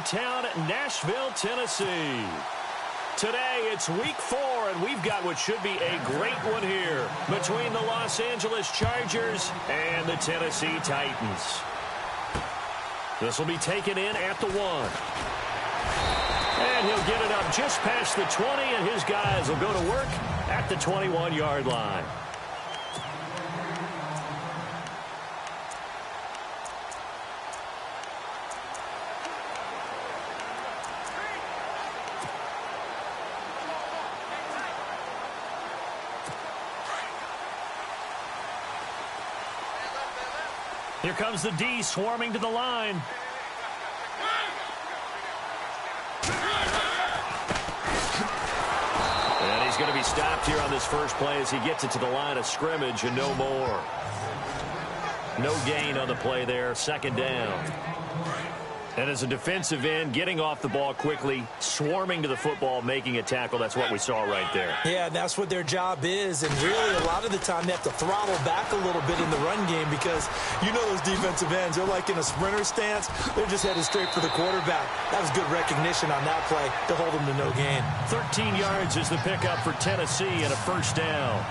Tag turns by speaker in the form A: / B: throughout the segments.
A: hometown Nashville, Tennessee. Today, it's week 4, and we've got what should be a great one here between the Los Angeles Chargers and the Tennessee Titans. This will be taken in at the 1. And he'll get it up just past the 20, and his guys will go to work at the 21-yard line. Here comes the D swarming to the line. And he's going to be stopped here on this first play as he gets it to the line of scrimmage and no more. No gain on the play there, second down. And as a defensive end, getting off the ball quickly, swarming to the football, making a tackle, that's what we saw right there.
B: Yeah, and that's what their job is. And really, a lot of the time, they have to throttle back a little bit in the run game because you know those defensive ends, they're like in a sprinter stance. They're just headed straight for the quarterback. That was good recognition on that play to hold them to no gain.
A: 13 yards is the pickup for Tennessee and a first down.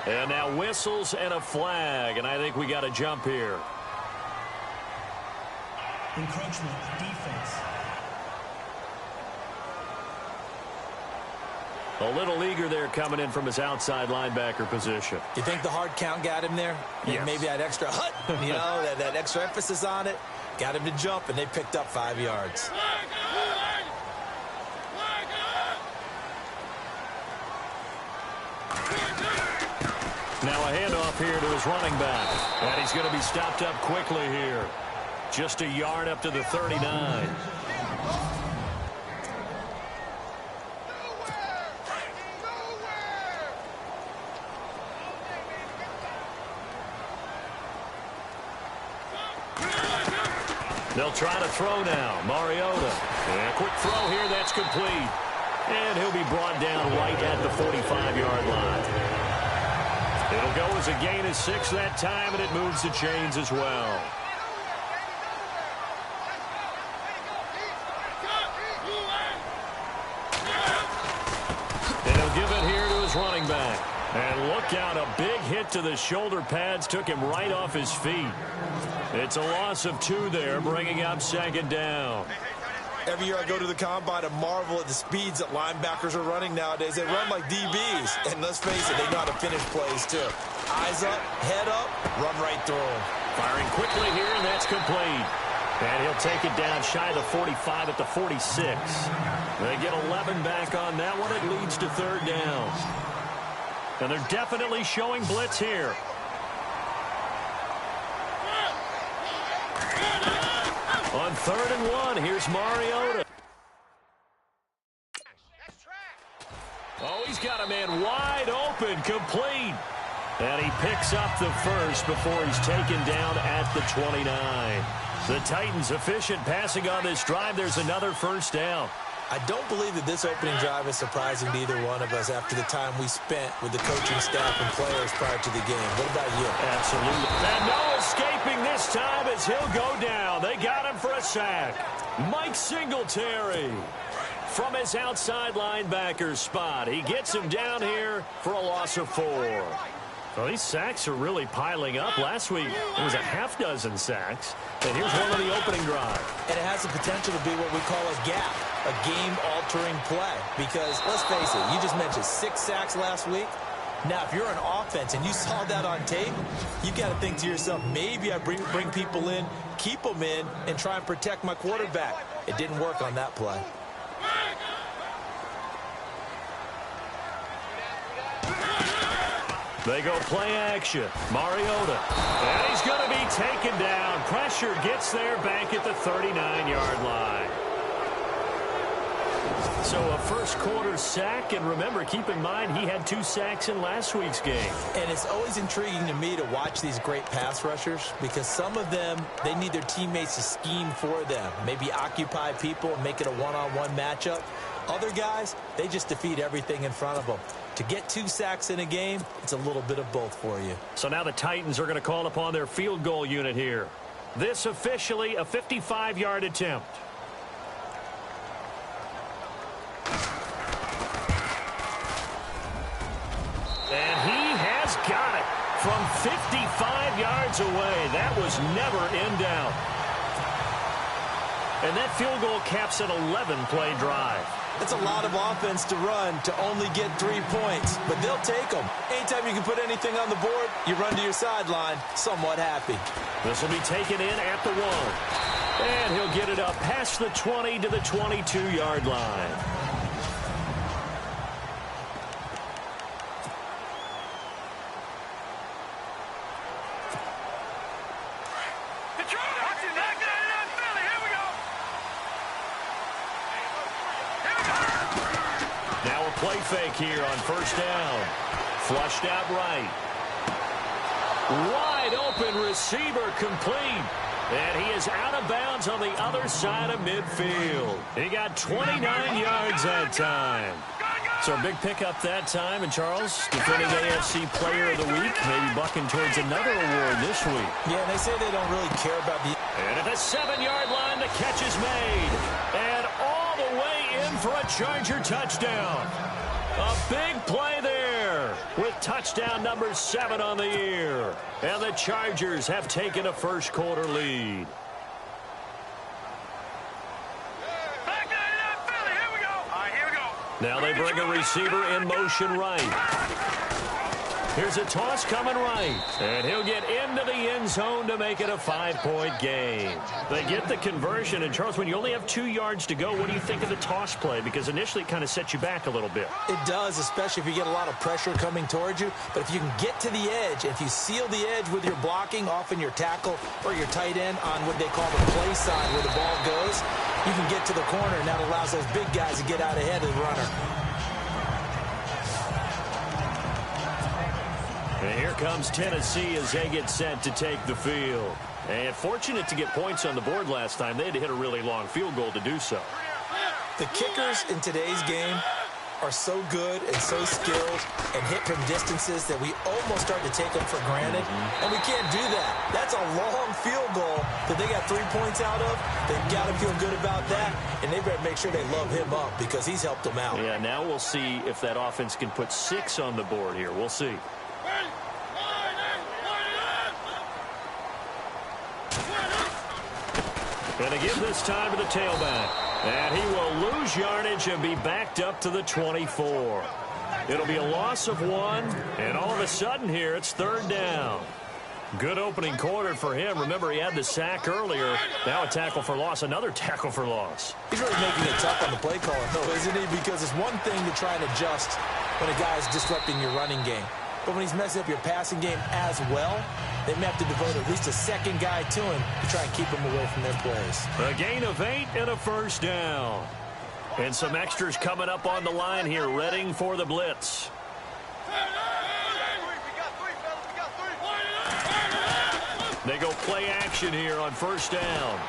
A: And now whistles and a flag, and I think we got a jump here.
C: Encroachment, defense.
A: A little eager there coming in from his outside linebacker position.
B: You think the hard count got him there?
A: Yes.
B: Maybe that extra hut, you know, that extra emphasis on it. Got him to jump, and they picked up 5 yards.
A: Now a handoff here to his running back. And he's going to be stopped up quickly here. Just a yard up to the 39. They'll try to throw now. Mariota. And a quick throw here. That's complete. And he'll be brought down right at the 45-yard line. It'll go as a gain of 6 that time, and it moves the chains as well. And he'll give it here to his running back. And look out, a big hit to the shoulder pads took him right off his feet. It's a loss of 2 there, bringing up second down.
B: Every year I go to the combine and marvel at the speeds that linebackers are running nowadays. They run like DBs. And let's face it, they know how to finish plays too. Eyes up, head up, run right through them.
A: Firing quickly here, and that's complete. And he'll take it down shy of the 45 at the 46. They get 11 back on that one. It leads to third down. And they're definitely showing blitz here. On 3rd and 1, here's Mariota. Oh, he's got a man wide open, complete. And he picks up the first before he's taken down at the 29. The Titans efficient passing on this drive. There's another first down.
B: I don't believe that this opening drive is surprising to either one of us after the time we spent with the coaching staff and players prior to the game. What about you?
A: Absolutely. And no escaping this time as he'll go down. They got him for a sack. Mike Singletary from his outside linebacker spot. He gets him down here for a loss of 4. Well, these sacks are really piling up. Last week, it was a half dozen sacks. And here's one on the opening drive.
B: And it has the potential to be what we call a gap, a game-altering play. Because, let's face it, you just mentioned 6 sacks last week. Now, if you're an offense and you saw that on tape, you got to think to yourself, maybe I bring people in, keep them in, and try and protect my quarterback. It didn't work on that play.
A: They go play action. Mariota. And he's going to be taken down. Pressure gets there back at the 39-yard line. So a first quarter sack, and remember, keep in mind, he had 2 sacks in last week's game.
B: And it's always intriguing to me to watch these great pass rushers because some of them, they need their teammates to scheme for them, maybe occupy people and make it a one-on-one matchup. Other guys, they just defeat everything in front of them. To get 2 sacks in a game, it's a little bit of both for you.
A: So now the Titans are going to call upon their field goal unit here. This officially a 55-yard attempt. And he has got it from 55 yards away. That was never in doubt. And that field goal caps an 11-play drive.
B: It's a lot of offense to run to only get 3 points, but they'll take them. Anytime you can put anything on the board, you run to your sideline somewhat happy.
A: This will be taken in at the 1. And he'll get it up past the 20 to the 22-yard line. Play fake here on first down. Flushed out right. Wide open receiver complete. And he is out of bounds on the other side of midfield. He got 29 yards that time. So a big pickup that time. And Charles, defending AFC Player of the Week, maybe bucking towards another award this week.
B: Yeah, they say they don't really care about the...
A: And at the 7-yard line, the catch is made. And all the way in for a Charger touchdown. A big play there with touchdown number 7 on the year. And the Chargers have taken a first-quarter lead. Now they bring a receiver in motion right. Here's a toss coming right. And he'll get into the end zone to make it a 5-point game. They get the conversion. And, Charles, when you only have 2 yards to go, what do you think of the toss play? Because initially it kind of sets you back a little bit.
B: It does, especially if you get a lot of pressure coming towards you. But if you can get to the edge, if you seal the edge with your blocking, often your tackle or your tight end on what they call the play side where the ball goes, you can get to the corner, and that allows those big guys to get out ahead of the runner.
A: And here comes Tennessee as they get set to take the field. And fortunate to get points on the board last time. They had to hit a really long field goal to do so.
B: The kickers in today's game are so good and so skilled and hit from distances that we almost start to take them for granted. And we can't do that. That's a long field goal that they got 3 points out of. They've got to feel good about that. And they better make sure they love him up because he's helped them out.
A: Yeah, now we'll see if that offense can put 6 on the board here. We'll see. And again this time to the tailback. And he will lose yardage and be backed up to the 24. It'll be a loss of 1. And all of a sudden here, it's 3rd down. Good opening quarter for him. Remember, he had the sack earlier. Now a tackle for loss, another tackle for loss.
B: He's really making it tough on the play caller, though, isn't he? Because it's one thing to try and adjust when a guy is disrupting your running game. But when he's messing up your passing game as well, they may have to devote at least a second guy to him to try and keep him away from their plays.
A: A gain of 8 and a first down. And some extras coming up on the line here, readying for the blitz. They go play action here on first down.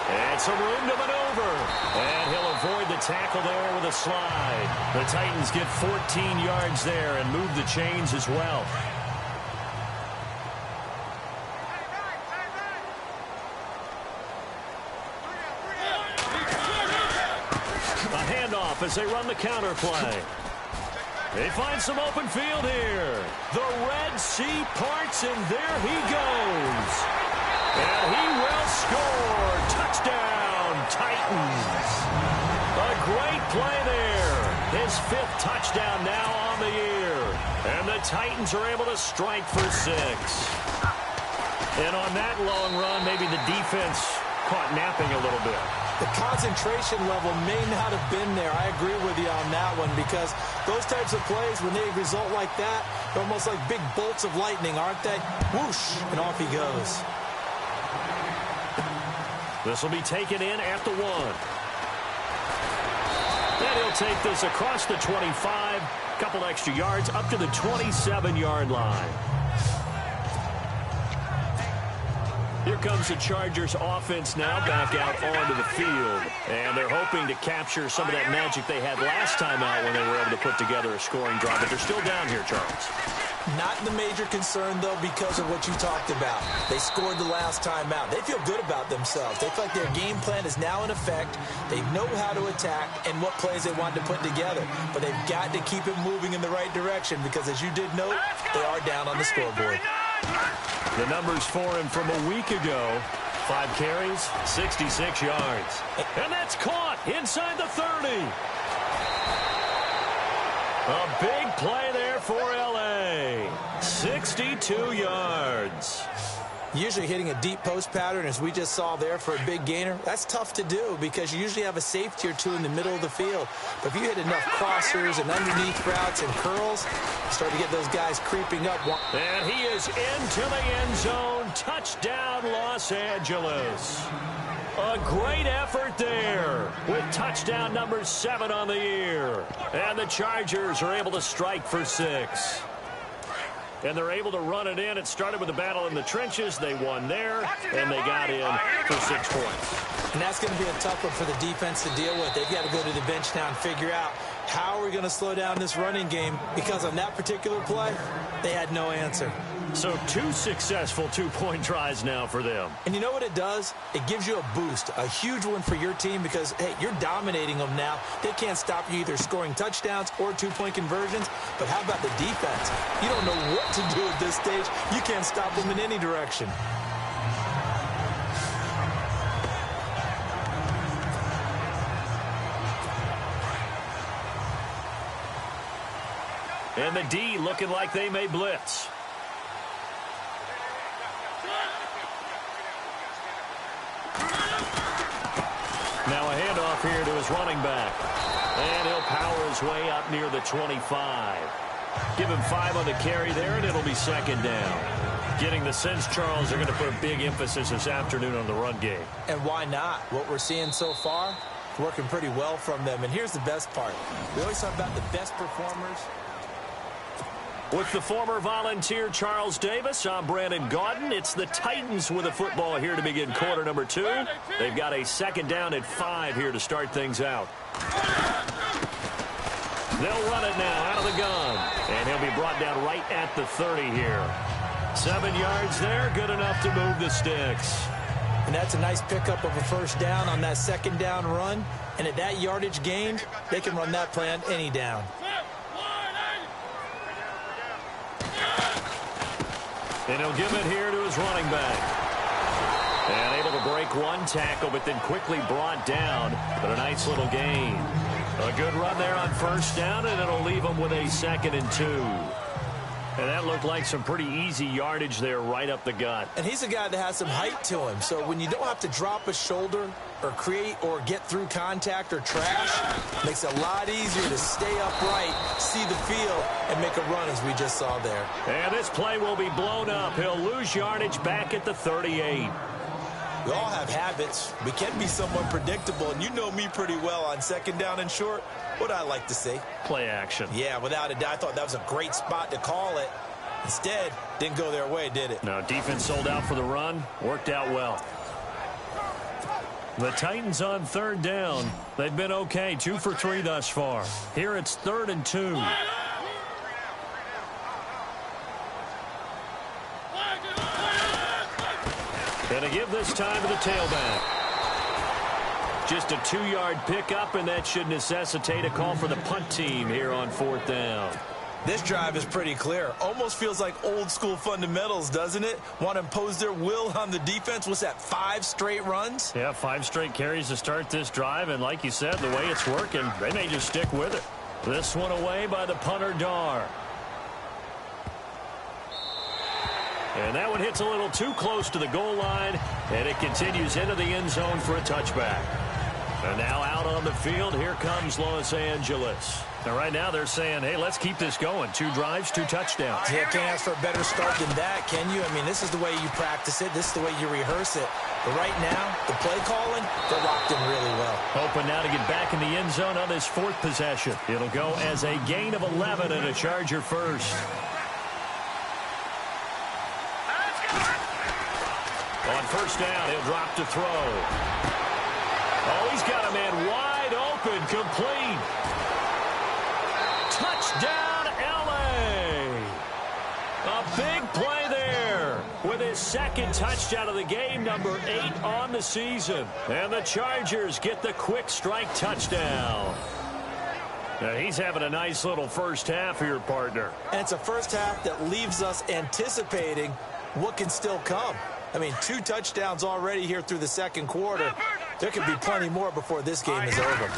A: And some room to maneuver. And he'll avoid the tackle there with a slide. The Titans get 14 yards there and move the chains as well. A handoff as they run the counter play. They find some open field here. The Red Sea parts, and there he goes. And he will score. Touchdown, Titans. A great play there. His 5th touchdown now on the year. And the Titans are able to strike for 6. And on that long run, maybe the defense caught napping a little bit.
B: The concentration level may not have been there. I agree with you on that one because those types of plays, when they result like that, they're almost like big bolts of lightning, aren't they? Whoosh, and off he goes.
A: This will be taken in at the 1. And he'll take this across the 25, couple extra yards up to the 27-yard line. Here comes the Chargers offense now back out onto the field. And they're hoping to capture some of that magic they had last time out when they were able to put together a scoring drive. But they're still down here, Charles.
B: Not the major concern, though, because of what you talked about. They scored the last time out. They feel good about themselves. They feel like their game plan is now in effect. They know how to attack and what plays they want to put together. But they've got to keep it moving in the right direction because, as you did note, they are down on the scoreboard.
A: The numbers for him from a week ago: 5 carries, 66 yards. And that's caught inside the 30. A big play there for L.A. 62 yards.
B: Usually hitting a deep post pattern, as we just saw there, for a big gainer, that's tough to do because you usually have a safety or two in the middle of the field. But if you hit enough crossers and underneath routes and curls, you start to get those guys creeping up.
A: And he is into the end zone. Touchdown, Los Angeles. A great effort there with touchdown number 7 on the year. And the Chargers are able to strike for 6. And they're able to run it in. It started with a battle in the trenches. They won there, and they got in for 6 points.
B: And that's going to be a tough one for the defense to deal with. They've got to go to the bench now and figure out how are we going to slow down this running game, because on that particular play, they had no answer.
A: So 2 successful 2-point tries now for them.
B: And you know what it does? It gives you a boost, a huge one for your team because, hey, you're dominating them now. They can't stop you either scoring touchdowns or 2-point conversions. But how about the defense? You don't know what to do at this stage. You can't stop them in any direction.
A: And the D looking like they may blitz. Now a handoff here to his running back. And he'll power his way up near the 25. Give him 5 on the carry there, and it'll be 2nd down. Getting the sense, Charles, they're going to put a big emphasis this afternoon on the run game.
B: And why not? What we're seeing so far, working pretty well from them. And here's the best part. We always talk about the best performers.
A: With the former Volunteer Charles Davis, I'm Brandon Gaudin. It's the Titans with a football here to begin quarter number 2. They've got a 2nd down at 5 here to start things out. They'll run it now out of the gun. And he'll be brought down right at the 30 here. 7 yards there, good enough to move the sticks.
B: And that's a nice pickup of a 1st down on that 2nd down run. And at that yardage gained, they can run that play on any down.
A: And he'll give it here to his running back. And able to break 1 tackle, but then quickly brought down. But a nice little gain. A good run there on 1st down, and it'll leave him with a 2nd and 2. And that looked like some pretty easy yardage there right up the gut.
B: And he's a guy that has some height to him. So when you don't have to drop a shoulder or create or get through contact or trash, makes it a lot easier to stay upright, see the field, and make a run as we just saw there.
A: And this play will be blown up. He'll lose yardage back at the 38.
B: We all have habits. We can be somewhat predictable, and you know me pretty well on 2nd down and short. What I like to say?
A: Play action.
B: Yeah, without a doubt. I thought that was a great spot to call it. Instead, didn't go their way, did it?
A: No, defense sold out for the run. Worked out well. The Titans on 3rd down. They've been okay. 2 for 3 thus far. Here it's 3rd and 2. And a give this time to the tailback. Just a 2-yard pickup, and that should necessitate a call for the punt team here on 4th down.
B: This drive is pretty clear. Almost feels like old school fundamentals, doesn't it? Want to impose their will on the defense. What's that, 5 straight runs?
A: Yeah, 5 straight carries to start this drive, and like you said, the way it's working, they may just stick with it. This one away by the punter, Dar. And that one hits a little too close to the goal line, and it continues into the end zone for a touchback. And now out on the field, here comes Los Angeles. And right now they're saying, hey, let's keep this going. 2 drives, 2 touchdowns.
B: Yeah, can't ask for a better start than that, can you? I mean, this is the way you practice it. This is the way you rehearse it. But right now, the play calling, they're locked in really well.
A: Hoping now to get back in the end zone on this 4th possession. It'll go as a gain of 11 and a Charger first. On first down, he'll drop to throw. Oh, he's got a man wide open, complete. Touchdown, L.A. A big play there with his second touchdown of the game, number 8 on the season. And the Chargers get the quick strike touchdown. Now, he's having a nice little first half here, partner.
B: And it's a first half that leaves us anticipating what can still come. I mean, 2 touchdowns already here through the second quarter. There could be plenty more before this game is over.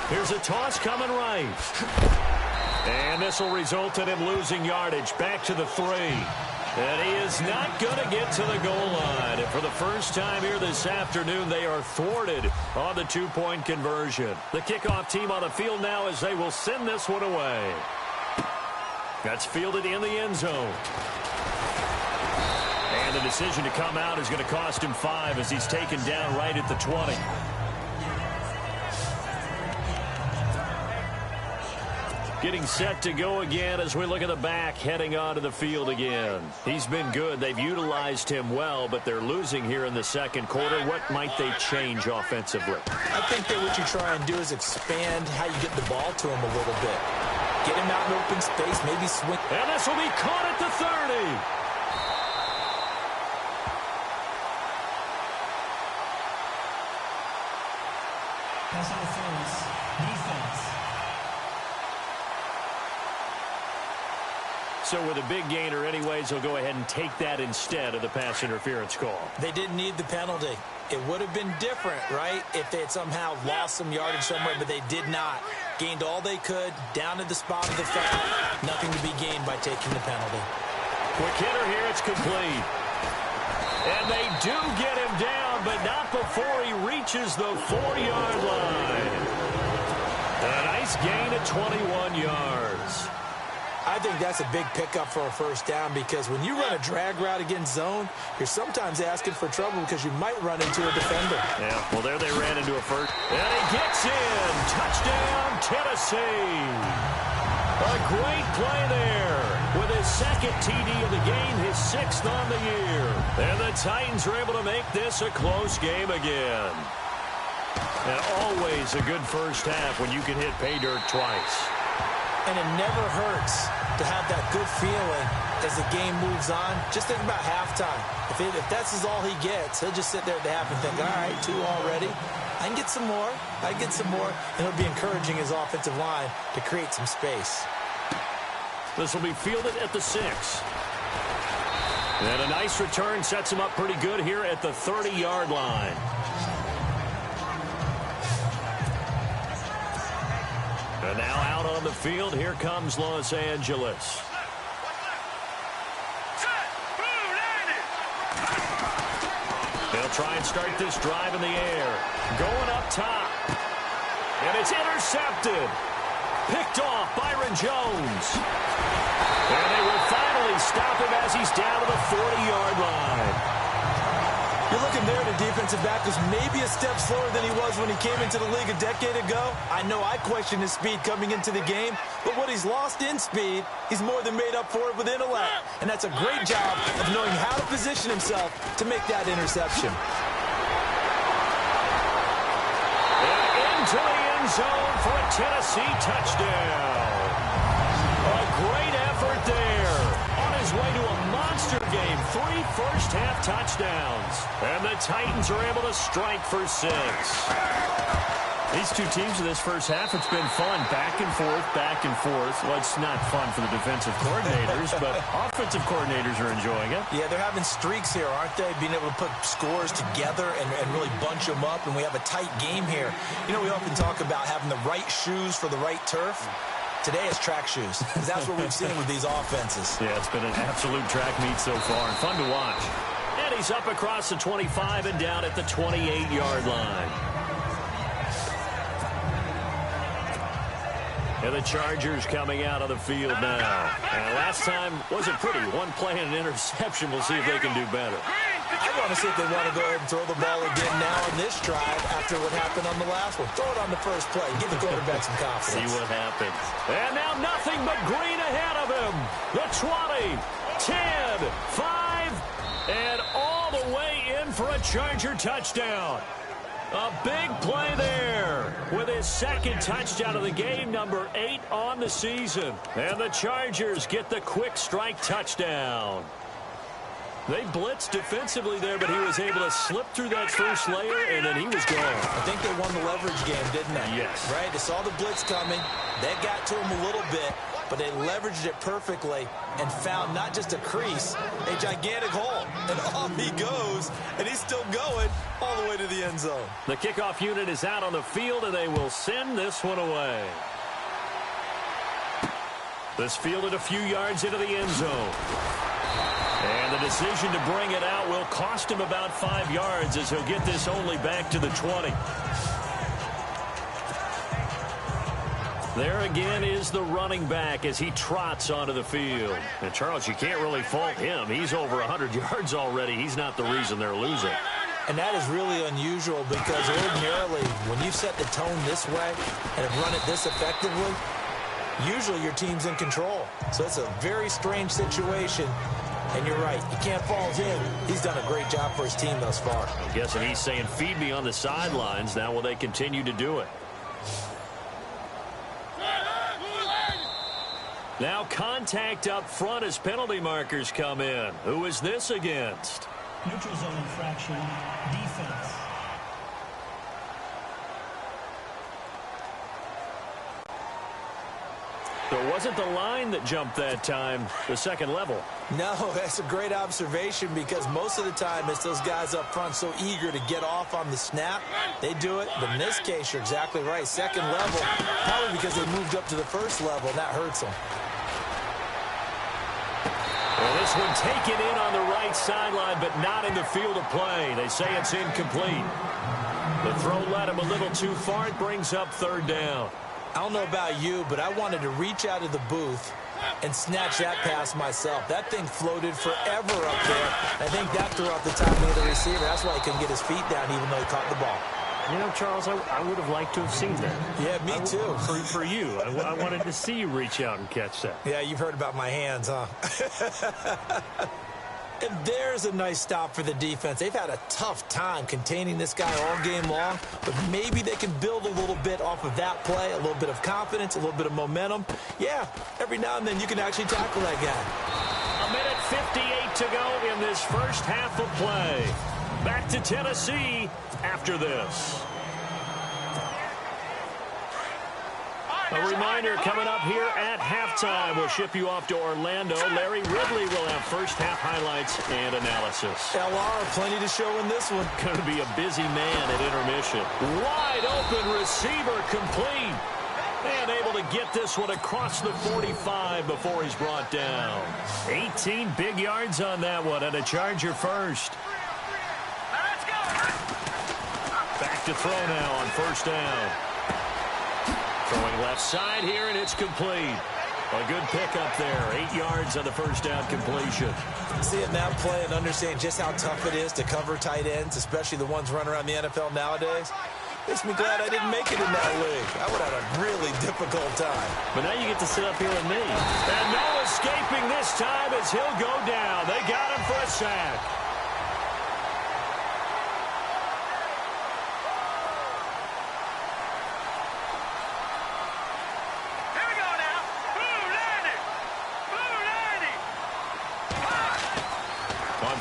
A: Here's a toss coming right. And this will result in him losing yardage back to the 3. And he is not going to get to the goal line. And for the first time here this afternoon, they are thwarted on the 2-point conversion. The kickoff team on the field now as they will send this one away. That's fielded in the end zone. And the decision to come out is going to cost him 5 as he's taken down right at the 20. Getting set to go again as we look at the back heading onto the field again. He's been good. They've utilized him well, but they're losing here in the second quarter. What might they change offensively?
B: I think that what you try and do is expand how you get the ball to him a little bit. Get him out in open space, maybe swing.
A: And this will be caught at the 30.
C: Pass interference. Defense.
A: So with a big gainer anyways, they'll go ahead and take that instead of the pass interference call.
B: They didn't need the penalty. It would have been different, right, if they had somehow lost some yardage somewhere, but they did not. Gained all they could, down at the spot of the foul. Nothing to be gained by taking the penalty.
A: Quick hitter here, it's complete. And they do get him down, but not before he reaches the 4-yard line. A nice gain of 21 yards.
B: I think that's a big pickup for a first down because when you run a drag route against zone, you're sometimes asking for trouble because you might run into a defender.
A: Yeah, well, there they ran into a first. And he gets in. Touchdown, Tennessee. A great play there with his second TD of the game, his 6th on the year. And the Titans are able to make this a close game again. And always a good first half when you can hit pay dirt twice.
B: And it never hurts to have that good feeling as the game moves on. Just think about halftime. If that's all he gets, he'll just sit there at the half and think, all right, 2 already. I can get some more. I can get some more. And he'll be encouraging his offensive line to create some space.
A: This will be fielded at the 6. And a nice return sets him up pretty good here at the 30-yard line. And now out on the field, here comes Los Angeles. They'll try and start this drive in the air. Going up top. And it's intercepted. Picked off Byron Jones. And they will finally stop him as he's down to the 40-yard line.
B: You're looking there, the defensive back was maybe a step slower than he was when he came into the league a decade ago. I know I questioned his speed coming into the game, but what he's lost in speed, he's more than made up for it with intellect. And that's a great job of knowing how to position himself to make that interception.
A: And into the end zone for a Tennessee touchdown. A great effort there. On his way to a monster game, 3 first-half touchdowns. And the Titans are able to strike for 6. These two teams in this first half, it's been fun. Back and forth, back and forth. Well, it's not fun for the defensive coordinators, but offensive coordinators are enjoying it.
B: Yeah, they're having streaks here, aren't they? Being able to put scores together and really bunch them up, and we have a tight game here. You know, we often talk about having the right shoes for the right turf. Today it's track shoes, because that's what we've seen with these offenses.
A: Yeah, it's been an absolute track meet so far, and fun to watch. And he's up across the 25 and down at the 28-yard line. And the Chargers coming out of the field now. And last time wasn't pretty. One play and an interception. We'll see if they can do better.
B: I want to see if they want to go ahead and throw the ball again now on this drive after what happened on the last one. Throw it on the first play. Give the quarterback some confidence.
A: See what happens. And now nothing but green ahead of him. The 20, 10, 5, and all the for a Charger touchdown. A big play there with his second touchdown of the game, number 8 on the season. And the Chargers get the quick strike touchdown. They blitzed defensively there, but he was able to slip through that first layer, and then he was gone.
B: I think they won the leverage game, didn't they?
A: Yes.
B: Right? They saw the blitz coming. They got to him a little bit, but they leveraged it perfectly and found not just a crease, a gigantic hole. And off he goes, and he's still going all the way to the end zone.
A: The kickoff unit is out on the field, and they will send this one away. This fielded a few yards into the end zone. And the decision to bring it out will cost him about 5 yards as he'll get this only back to the 20. There again is the running back as he trots onto the field. And, Charles, you can't really fault him. He's over 100 yards already. He's not the reason they're losing.
B: And that is really unusual because ordinarily when you set the tone this way and have run it this effectively, usually your team's in control. So it's a very strange situation. And you're right. You can't fault him. He's done a great job for his team thus far.
A: I'm guessing he's saying, feed me on the sidelines. Now will they continue to do it? Now contact up front as penalty markers come in. Who is this against?
C: Neutral zone infraction, defense.
A: So it wasn't the line that jumped that time, the second level.
B: No, that's a great observation because most of the time it's those guys up front so eager to get off on the snap. They do it, but in this case, you're exactly right. Second level, probably because they moved up to the first level. That hurts them.
A: Well, this one taken in on the right sideline, but not in the field of play. They say it's incomplete. The throw led him a little too far. It brings up third down.
B: I don't know about you, but I wanted to reach out of the booth and snatch that pass myself. That thing floated forever up there. I think that threw off the timing of the receiver. That's why he couldn't get his feet down even though he caught the ball.
A: You know, Charles, I would have liked to have seen that.
B: Yeah, me too.
A: For you. I wanted to see you reach out and catch that.
B: Yeah, you've heard about my hands, huh? And there's a nice stop for the defense. They've had a tough time containing this guy all game long, but maybe they can build a little bit off of that play, a little bit of confidence, a little bit of momentum. Yeah, every now and then you can actually tackle that guy.
A: A minute 58 to go in this first half of play. Back to Tennessee after this. A reminder coming up here at halftime. We'll ship you off to Orlando. Larry Ridley will have first half highlights and analysis.
B: LR, plenty to show in this one.
A: Going to be a busy man at intermission. Wide open receiver complete. And able to get this one across the 45 before he's brought down. 18 big yards on that one and a Charger first. Back to throw now on first down. Throwing left side here, and it's complete. A good pickup there. 8 yards on the first down completion.
B: Seeing that play and understand just how tough it is to cover tight ends, especially the ones running around the NFL nowadays, makes me glad I didn't make it in that league. I would have had a really difficult time.
A: But now you get to sit up here with me. And no escaping this time as he'll go down. They got him for a sack.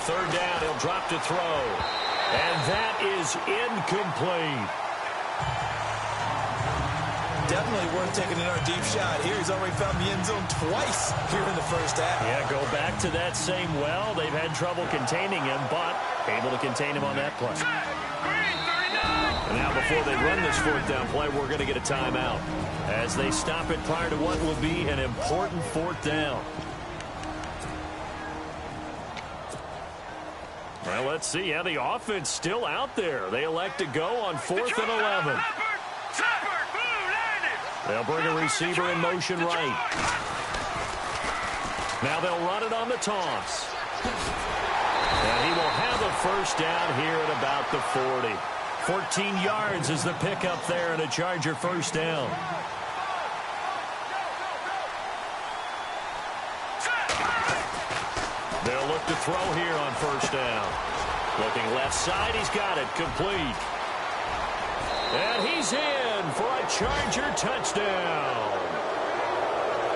A: Third down, he'll drop to throw. And that is incomplete.
B: Definitely worth taking another deep shot here. He's already found the end zone twice here in the first half.
A: Yeah, go back to that same well. They've had trouble containing him, but able to contain him on that play. And now before they run this fourth down play, we're going to get a timeout as they stop it prior to what will be an important fourth down. Well, let's see. Yeah, the offense still out there. They elect to go on 4th and 11. They'll bring a receiver in motion right. Now they'll run it on the toss. And he will have a first down here at about the 40. 14 yards is the pickup there and a Charger first down. They'll look to throw here on first down. Looking left side, he's got it, complete. And he's in for a Charger touchdown.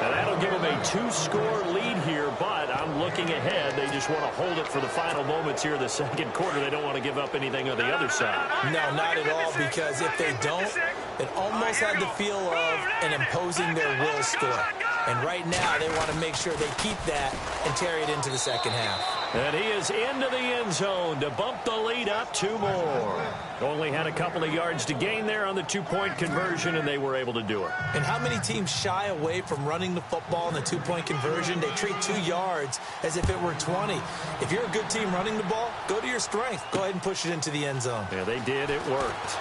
A: And that'll give them a 2-score lead here, but I'm looking ahead. They just want to hold it for the final moments here in the second quarter. They don't want to give up anything on the other side.
B: No, not at all, because if they don't, it almost had the feel of an imposing their will score. And right now, they want to make sure they keep that and carry it into the second half.
A: And he is into the end zone to bump the lead up 2 more. Only had a couple of yards to gain there on the 2-point conversion, and they were able to do it.
B: And how many teams shy away from running the football in the 2-point conversion? They treat 2 yards as if it were 20. If you're a good team running the ball, go to your strength. Go ahead and push it into the end zone.
A: Yeah, they did. It worked.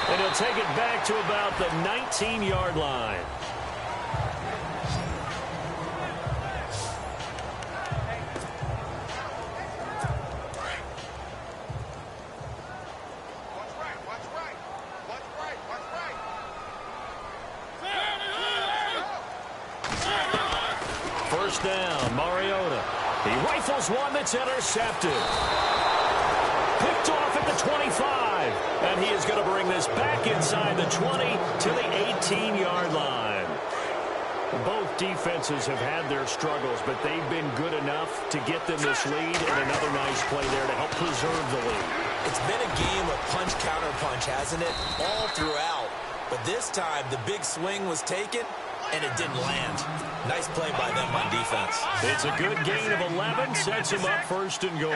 A: And he'll take it back to about the 19-yard line. First down, Mariota. He rifles one that's intercepted. Picked off at the 25. And he is going to bring this back inside the 20 to the 18-yard line. Both defenses have had their struggles, but they've been good enough to get them this lead, and another nice play there to help preserve the lead.
B: It's been a game of punch-counter-punch, hasn't it? All throughout. But this time, the big swing was taken, and it didn't land. Nice play by them on defense.
A: It's a good gain of 11, sets him up first and goal.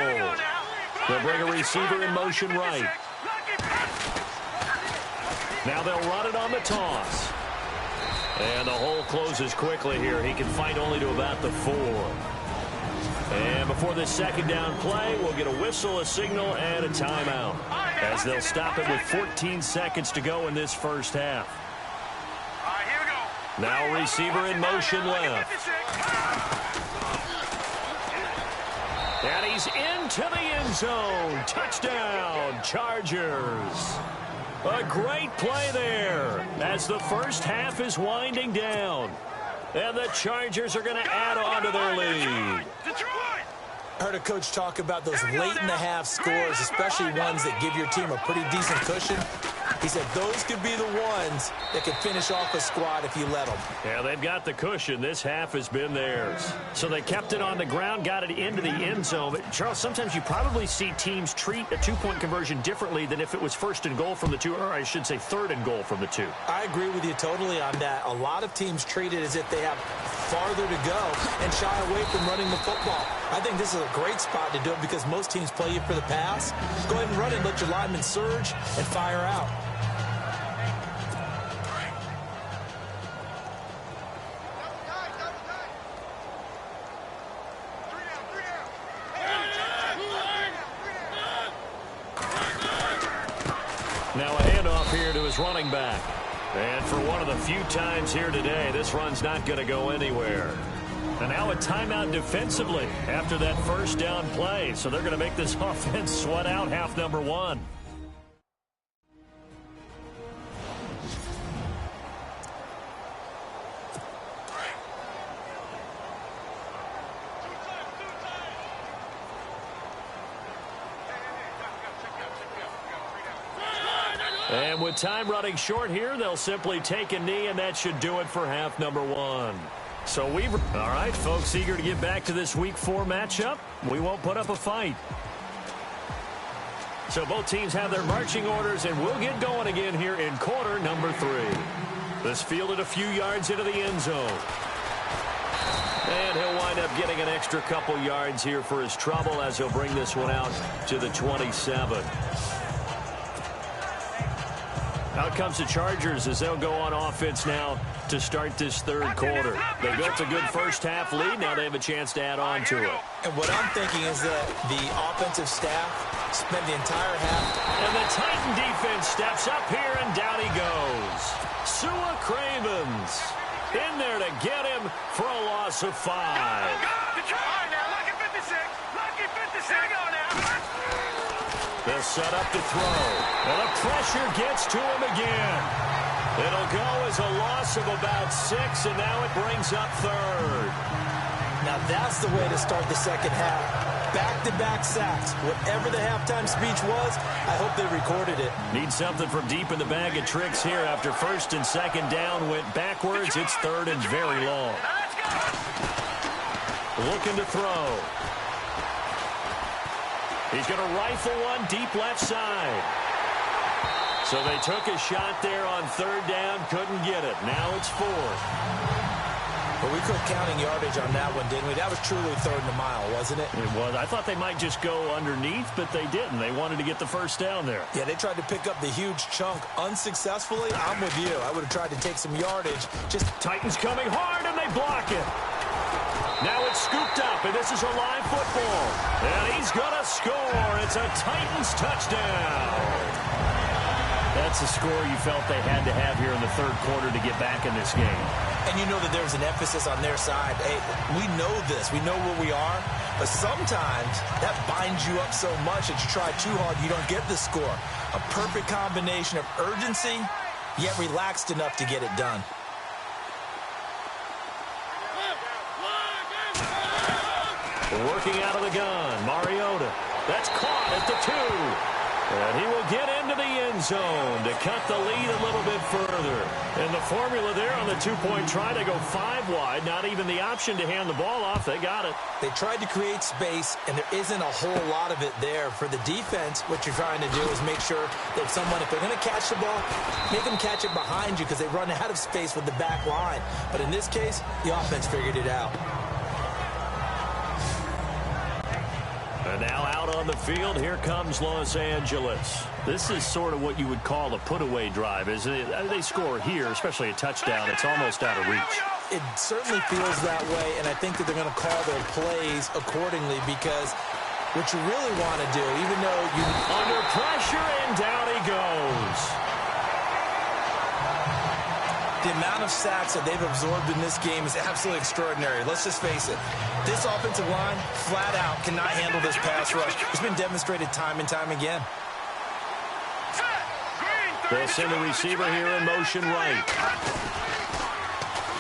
A: They'll bring a receiver in motion right. Now they'll run it on the toss. And the hole closes quickly here. He can fight only to about the 4. And before this second down play, we'll get a whistle, a signal, and a timeout, as they'll stop it with 14 seconds to go in this first half. Now receiver in motion left. And he's into the end zone. Touchdown, Chargers. A great play there as the first half is winding down. And the Chargers are going to add on to their lead.
B: I heard a coach talk about those late-in-the-half scores, especially ones that give your team a pretty decent cushion. He said those could be the ones that could finish off a squad if you let them.
A: Yeah, they've got the cushion. This half has been theirs. So they kept it on the ground, got it into the end zone. But, Charles, sometimes you probably see teams treat a 2-point conversion differently than if it was first and goal from the 2, or I should say third and goal from the 2.
B: I agree with you totally on that. A lot of teams treat it as if they have farther to go and shy away from running the football. I think this is a great spot to do it because most teams play you for the pass. Go ahead and run it, let your linemen surge, and fire out.
A: Now a handoff here to his running back. And for one of the few times here today, this run's not going to go anywhere. And now a timeout defensively after that first down play. So they're going to make this offense sweat out half number 1. And with time running short here, they'll simply take a knee, and that should do it for half number 1. So all right, folks, eager to get back to this Week 4 matchup. We won't put up a fight. So both teams have their marching orders, and we'll get going again here in quarter number 3. This fielded a few yards into the end zone. And he'll wind up getting an extra couple yards here for his trouble as he'll bring this one out to the 27. Out comes the Chargers as they'll go on offense now to start this third quarter. They built a good first half lead. Now they have a chance to add on to it.
B: And what I'm thinking is that the offensive staff spent the entire half.
A: And the Titan defense steps up here, and down he goes. Sua Cravens in there to get him for a loss of 5. They'll set up to throw. And the pressure gets to him again. It'll go as a loss of about 6, and now it brings up third.
B: Now that's the way to start the second half. Back-to-back sacks. Whatever the halftime speech was, I hope they recorded it.
A: Need something from deep in the bag of tricks here after first and second down went backwards. It's third and very long. Looking to throw. He's going to rifle one deep left side. So they took a shot there on third down, couldn't get it. Now it's fourth.
B: But we quit counting yardage on that one, didn't we? That was truly third and a mile, wasn't it?
A: It was. I thought they might just go underneath, but they didn't. They wanted to get the first down there.
B: Yeah, they tried to pick up the huge chunk unsuccessfully. I'm with you. I would have tried to take some yardage.
A: Titans coming hard, and they block it. Now it's scooped up, and this is a live football. And he's going to score. It's a Titans touchdown. That's a score you felt they had to have here in the third quarter to get back in this game.
B: And you know that there's an emphasis on their side. Hey, we know this. We know where we are. But sometimes that binds you up so much that you try too hard, you don't get the score. A perfect combination of urgency, yet relaxed enough to get it done.
A: Working out of the gun, Mariota. That's caught at the 2. And he will get into the end zone to cut the lead a little bit further. And the formula there on the two-point try, they go 5 wide. Not even the option to hand the ball off. They got it.
B: They tried to create space, and there isn't a whole lot of it there. For the defense, what you're trying to do is make sure that if they're going to catch the ball, make them catch it behind you because they run out of space with the back line. But in this case, the offense figured it out.
A: And now out on the field, here comes Los Angeles. This is sort of what you would call a put-away drive, isn't it? They score here, especially a touchdown. It's almost out of reach.
B: It certainly feels that way, and I think that they're going to call their plays accordingly because what you really want to do, even though you...
A: Under pressure, and down he goes.
B: The amount of sacks that they've absorbed in this game is absolutely extraordinary. Let's just face it. This offensive line, flat out, cannot handle this pass rush. It's been demonstrated time and time again.
A: They'll send the receiver here in motion right.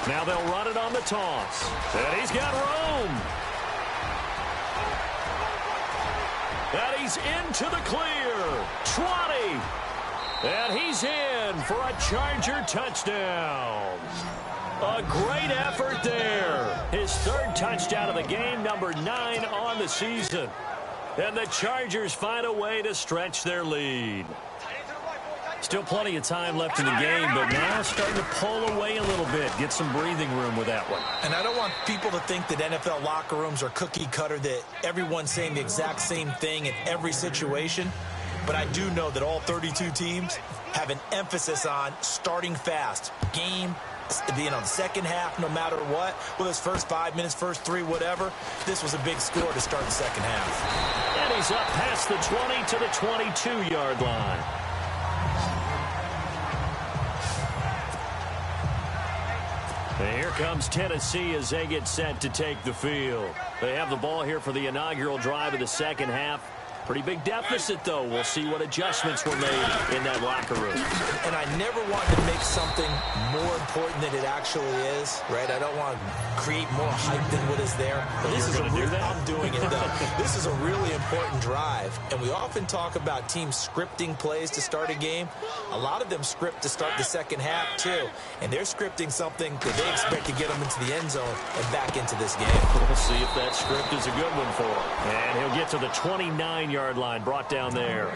A: Now they'll run it on the toss. And he's got room. And he's into the clear. 20. And he's in for a Charger touchdown. A great effort there. His third touchdown of the game, number 9 on the season. And the Chargers find a way to stretch their lead. Still plenty of time left in the game, but now starting to pull away a little bit. Get some breathing room with that one.
B: And I don't want people to think that NFL locker rooms are cookie cutter, that everyone's saying the exact same thing in every situation. But I do know that all 32 teams have an emphasis on starting fast. Game, the second half, no matter what. Whether it's first 5 minutes, first 3, whatever. This was a big score to start the second half.
A: And he's up past the 20 to the 22-yard line. And here comes Tennessee as they get set to take the field. They have the ball here for the inaugural drive of the second half. Pretty big deficit, though. We'll see what adjustments were made in that locker room.
B: And I never want to make something more important than it actually is, right? I don't want to create more hype than what is there. But this is I'm doing it, though. This is a really important drive. And we often talk about teams scripting plays to start a game. A lot of them script to start the second half, too. And they're scripting something that they expect to get them into the end zone and back into this game.
A: We'll see if that script is a good one for him. And he'll get to the 29-yard line, brought down there.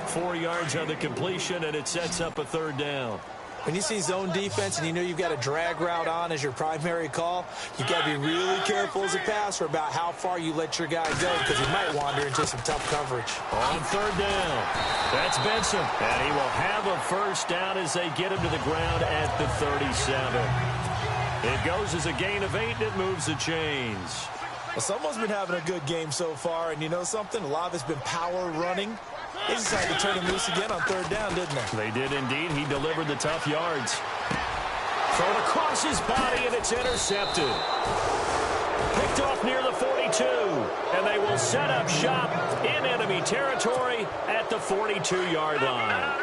A: 4 yards on the completion, and it sets up a third down.
B: When you see zone defense and you know you've got a drag route on as your primary call, you've got to be really careful as a passer about how far you let your guy go because he might wander into some tough coverage.
A: On third down, that's Benson. And he will have a first down as they get him to the ground at the 37. It goes as a gain of 8, and it moves the chains.
B: Well, someone's been having a good game so far, and you know something? A lot of it's been power running. They decided to turn him loose again on third down, didn't they?
A: They did indeed. He delivered the tough yards. Thrown across his body, and it's intercepted. Picked off near the 42, and they will set up shop in enemy territory at the 42-yard line.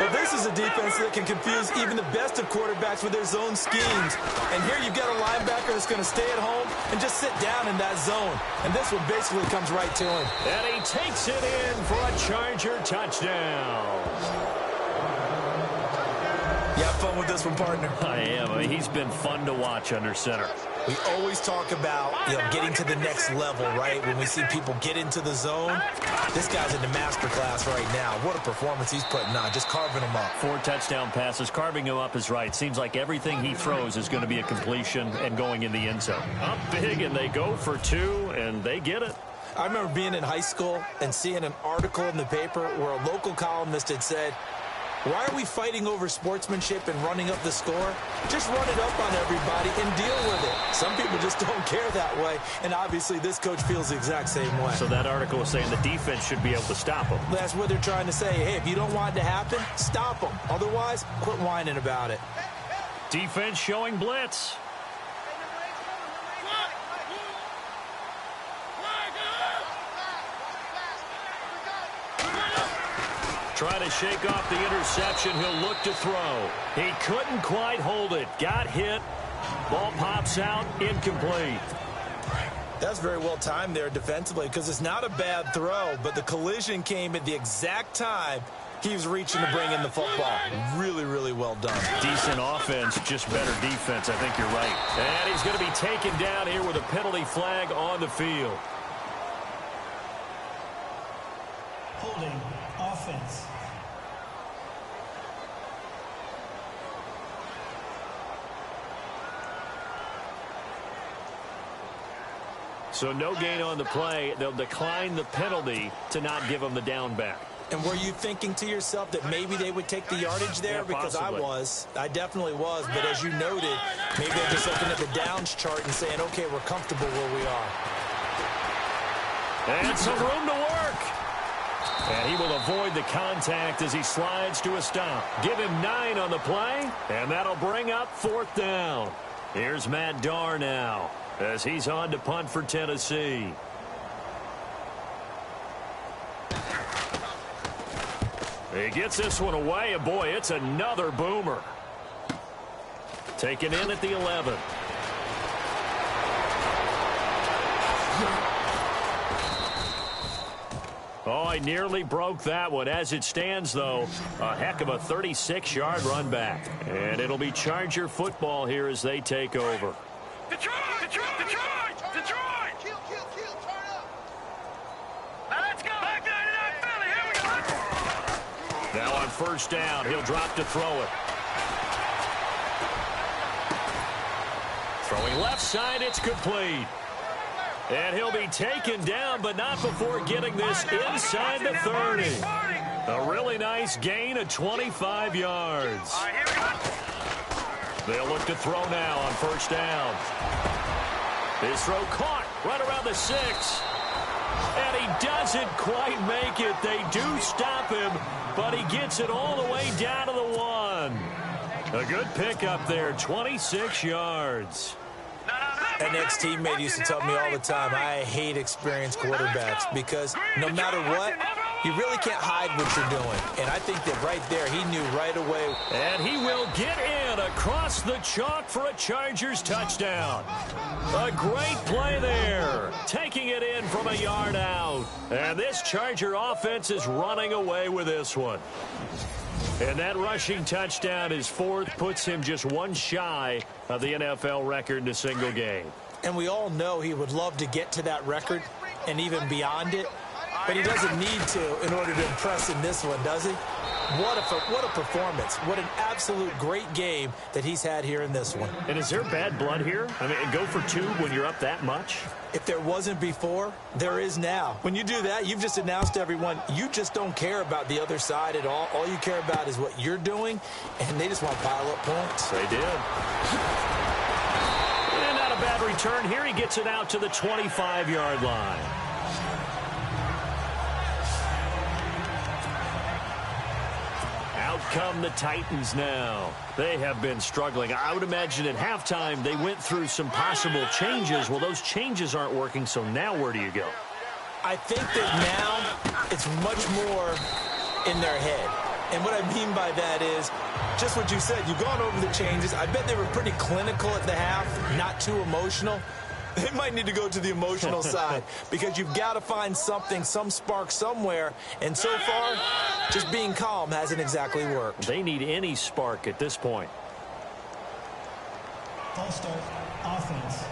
B: Well, this is a defense that can confuse even the best of quarterbacks with their zone schemes. And here you've got a linebacker that's going to stay at home and just sit down in that zone. And this one basically comes right to him.
A: And he takes it in for a Charger touchdown.
B: You have fun with this one, partner?
A: I am. He's been fun to watch under center.
B: We always talk about, getting to the next level, right? When we see people get into the zone, this guy's in the master class right now. What a performance he's putting on, just carving them up. 4
A: touchdown passes. Carving him up is right. Seems like everything he throws is going to be a completion and going in the end zone. Up big, and they go for 2, and they get it.
B: I remember being in high school and seeing an article in the paper where a local columnist had said, why are we fighting over sportsmanship and running up the score? Just run it up on everybody and deal with it. Some people just don't care that way, and obviously this coach feels the exact same way.
A: So that article was saying the defense should be able to stop them.
B: That's what they're trying to say. Hey, if you don't want it to happen, stop them. Otherwise, quit whining about it.
A: Defense showing blitz. Trying to shake off the interception. He'll look to throw. He couldn't quite hold it. Got hit. Ball pops out. Incomplete.
B: That's very well timed there defensively because it's not a bad throw, but the collision came at the exact time he was reaching to bring in the football. Really, really well done.
A: Decent offense, just better defense. I think you're right. And he's going to be taken down here with a penalty flag on the field.
C: Holding offense.
A: So no gain on the play. They'll decline the penalty to not give him the down back.
B: And were you thinking to yourself that maybe they would take the yardage there?
A: Yeah,
B: because
A: possibly.
B: I definitely was. But as you noted, maybe they're just looking at the downs chart and saying, okay, we're comfortable where we are.
A: And some room to work. And he will avoid the contact as he slides to a stop. Give him 9 on the play, and that'll bring up 4th down. Here's Matt Darr now as he's on to punt for Tennessee. He gets this one away, and boy, it's another boomer. Taken in at the 11. Oh, I nearly broke that one. As it stands, though, a heck of a 36-yard run back. And it'll be Charger football here as they take over.
D: Detroit! Detroit! Detroit! Detroit! Kill, turn up. Now let's go. Back there to that Philly. Here we go.
A: Now on 1st down, he'll drop to throw it. Throwing left side, it's complete. And he'll be taken down, but not before getting this inside the 30. A really nice gain of 25 yards.
D: All right, here we go.
A: They'll look to throw now on 1st down. His throw caught right around the 6. And he doesn't quite make it. They do stop him, but he gets it all the way down to the 1. A good pickup there, 26 yards.
B: An ex-teammate used to tell me all the time, I hate experienced quarterbacks because no matter what, you really can't hide what you're doing. And I think that right there, he knew right away.
A: And he will get in across the chalk for a Chargers touchdown. A great play there, taking it in from a yard out. And this Charger offense is running away with this one. And that rushing touchdown is 4th, puts him just 1 shy of the NFL record in a single game.
B: And we all know he would love to get to that record and even beyond it, but he doesn't need to in order to impress in this one, does he? What a performance. What an absolute great game that he's had here in this one.
A: And is there bad blood here? I mean, go for 2 when you're up that much?
B: If there wasn't before, there is now. When you do that, you've just announced to everyone, you just don't care about the other side at all. All you care about is what you're doing, and they just want to pile up points.
A: They did. And not a bad return here. He gets it out to the 25-yard line. Out come the Titans now. They have been struggling. I would imagine at halftime they went through some possible changes. Well, those changes aren't working, so now where do you go?
B: I think that now it's much more in their head. And what I mean by that is just what you said. You've gone over the changes. I bet they were pretty clinical at the half, not too emotional. They might need to go to the emotional side because you've got to find something, some spark somewhere. And so far, just being calm hasn't exactly worked.
A: They need any spark at this point.
C: False start, offense.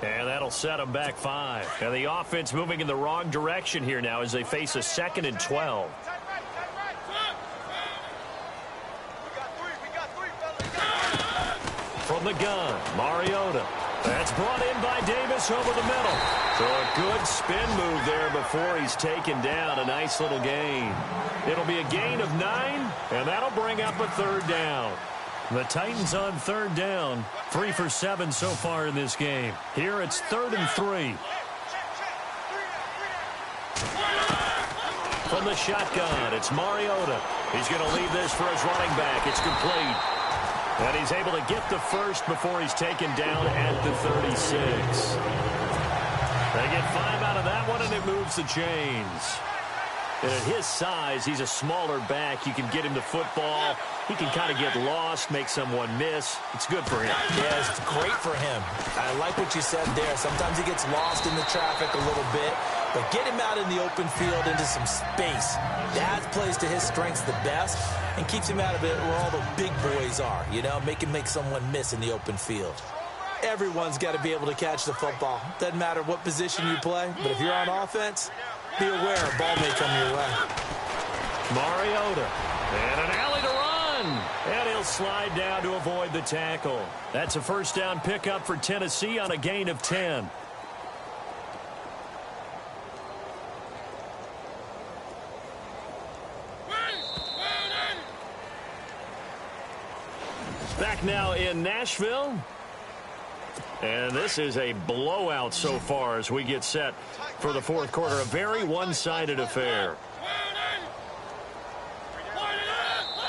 A: And that'll set them back 5. And the offense moving in the wrong direction here now as they face a 2nd and 12. From the gun, Mariota. That's brought in by Davis over the middle. So a good spin move there before he's taken down. A nice little gain. It'll be a gain of 9, and that'll bring up a 3rd down. The Titans on 3rd down. 3 for 7 so far in this game. Here it's 3rd and 3. From the shotgun, it's Mariota. He's going to leave this for his running back. It's complete. And he's able to get the first before he's taken down at the 36. They get 5 out of that one, and it moves the chains. And at his size, he's a smaller back. You can get him the football. He can kind of get lost, make someone miss. It's good for him.
B: Yeah, it's great for him. I like what you said there. Sometimes he gets lost in the traffic a little bit. But get him out in the open field into some space. That plays to his strengths the best and keeps him out of it where all the big boys are. You know, make him make someone miss in the open field. Everyone's got to be able to catch the football. Doesn't matter what position you play, but if you're on offense, be aware a ball may come your way.
A: Mariota. And an alley to run. And he'll slide down to avoid the tackle. That's a 1st down pickup for Tennessee on a gain of 10. Back now in Nashville. And this is a blowout so far as we get set for the 4th quarter. A very one-sided affair.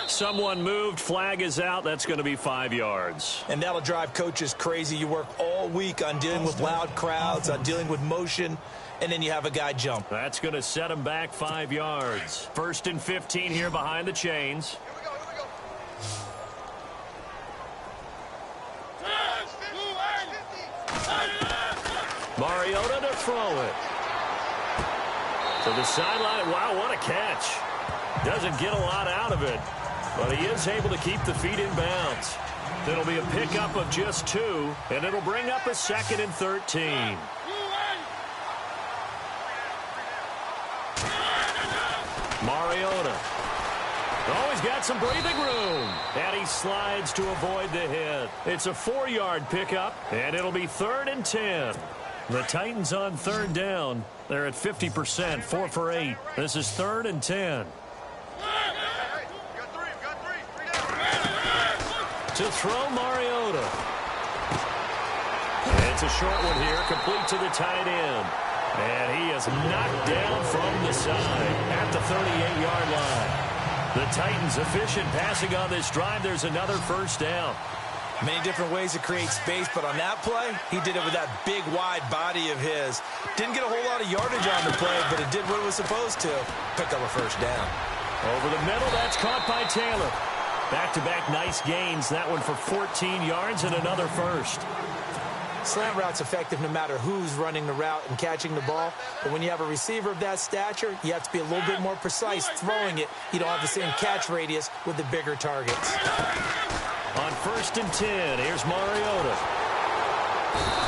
A: Someone moved. Flag is out. That's going to be 5 yards.
B: And that'll drive coaches crazy. You work all week on dealing with loud crowds, on dealing with motion, and then you have a guy jump.
A: That's going to set him back 5 yards. 1st and 15 here behind the chains. Mariota to throw it. To the sideline. Wow, what a catch. Doesn't get a lot out of it, but he is able to keep the feet in bounds. It'll be a pickup of just 2, and it'll bring up a 2nd and 13. Mariota. Oh, he's got some breathing room. And he slides to avoid the hit. It's a 4-yard pickup, and it'll be 3rd and 10. The Titans on 3rd down. They're at 50%, 4 for 8. This is 3rd and 10. To throw Mariota. It's a short one here, complete to the tight end. And he is knocked down from the side at the 38-yard line. The Titans efficient passing on this drive. There's another 1st down.
B: Many different ways to create space, but on that play, he did it with that big, wide body of his. Didn't get a whole lot of yardage on the play, but it did what it was supposed to. Pick up a 1st down.
A: Over the middle, that's caught by Taylor. Back-to-back nice gains. That one for 14 yards and another 1st.
B: Slant route's effective no matter who's running the route and catching the ball. But when you have a receiver of that stature, you have to be a little bit more precise throwing it. You don't have the same catch radius with the bigger targets.
A: On 1st and 10, here's Mariota.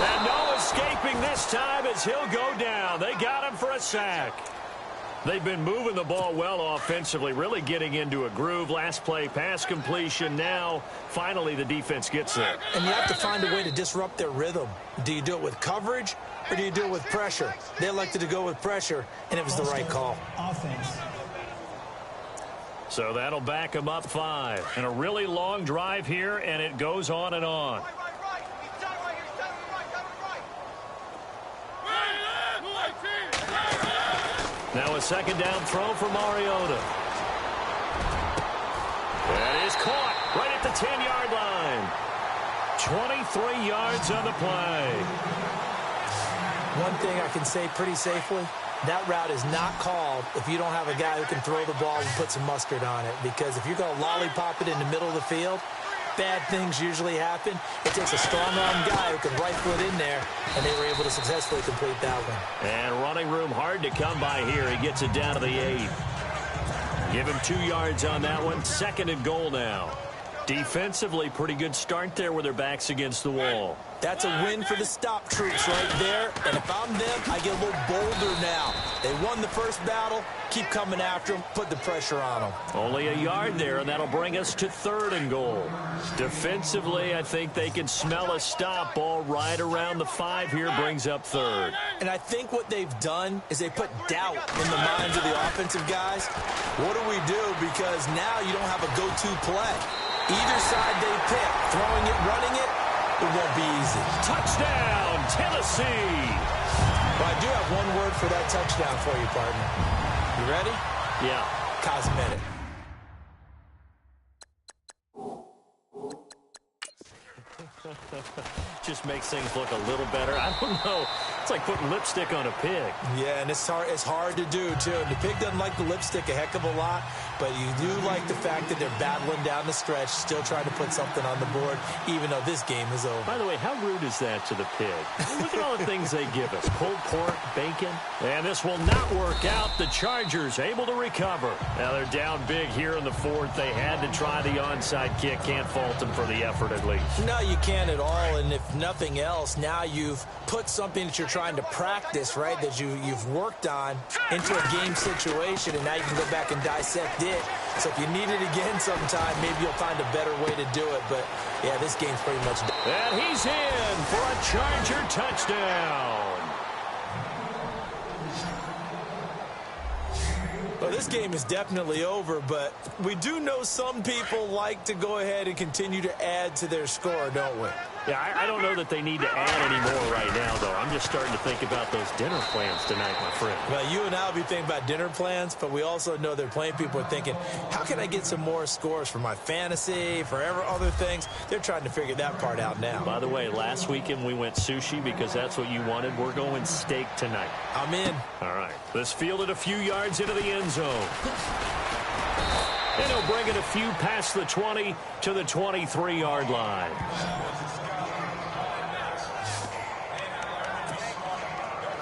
A: And no escaping this time as he'll go down. They got him for a sack. They've been moving the ball well offensively, really getting into a groove. Last play, pass completion. Now, finally, the defense gets there.
B: And you have to find a way to disrupt their rhythm. Do you do it with coverage, or do you do it with pressure? They elected to go with pressure, and it was the right call.
C: Offense.
A: So that'll back them up 5. And a really long drive here, and it goes on and on. Now a 2nd down throw for Mariota. That is caught right at the 10-yard line. 23 yards on the play.
B: One thing I can say pretty safely, that route is not called if you don't have a guy who can throw the ball and put some mustard on it. Because if you're going to lollipop it in the middle of the field, bad things usually happen. It takes a strong-arm guy who can rifle it in there, and they were able to successfully complete that one.
A: And running room hard to come by here. He gets it down to the 8. Give him 2 yards on that one. 2nd and goal now. Defensively, pretty good start there with their backs against the wall.
B: That's a win for the stop troops right there. And if I'm them, I get a little bolder now. They won the first battle. Keep coming after them. Put the pressure on them.
A: Only a yard there, and that'll bring us to 3rd and goal. Defensively, I think they can smell a stop. Ball right around the 5 here brings up 3rd.
B: And I think what they've done is they put doubt in the minds of the offensive guys. What do we do? Because now you don't have a go-to play. Either side they pick, throwing it, running it, it won't be easy.
A: Touchdown, Tennessee.
B: Well, I do have one word for that touchdown for you, partner. You ready?
A: Yeah.
B: Cosmetic.
A: Just makes things look a little better. I don't know. It's like putting lipstick on a pig.
B: Yeah, and it's hard to do, too. The pig doesn't like the lipstick a heck of a lot, but you do like the fact that they're battling down the stretch, still trying to put something on the board, even though this game is over.
A: By the way, how rude is that to the pig? Look at all the things they give us. Pulled pork, bacon. And this will not work out. The Chargers able to recover. Now they're down big here in the 4th. They had to try the onside kick. Can't fault them for the effort at least.
B: No, you can't at all, and if nothing else, now you've put something that you're trying to practice, right, that you've worked on into a game situation, and now you can go back and dissect it. So if you need it again sometime, maybe you'll find a better way to do it. But, yeah, this game's pretty much done.
A: And he's in for a Charger touchdown.
B: Well, this game is definitely over, but we do know some people like to go ahead and continue to add to their score, don't we?
A: Yeah, I don't know that they need to add any more right now, though. I'm just starting to think about those dinner plans tonight, my friend.
B: Well, you and I will be thinking about dinner plans, but we also know there are plenty of people are thinking, how can I get some more scores for my fantasy, for other things? They're trying to figure that part out now.
A: By the way, last weekend we went sushi because that's what you wanted. We're going steak tonight.
B: I'm in.
A: All right. This fielded a few yards into the end zone. And he'll bring it a few past the 20 to the 23-yard line.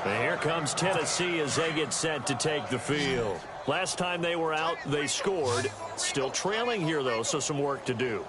A: And here comes Tennessee as they get set to take the field. Last time they were out, they scored. Still trailing here, though, so some work to do.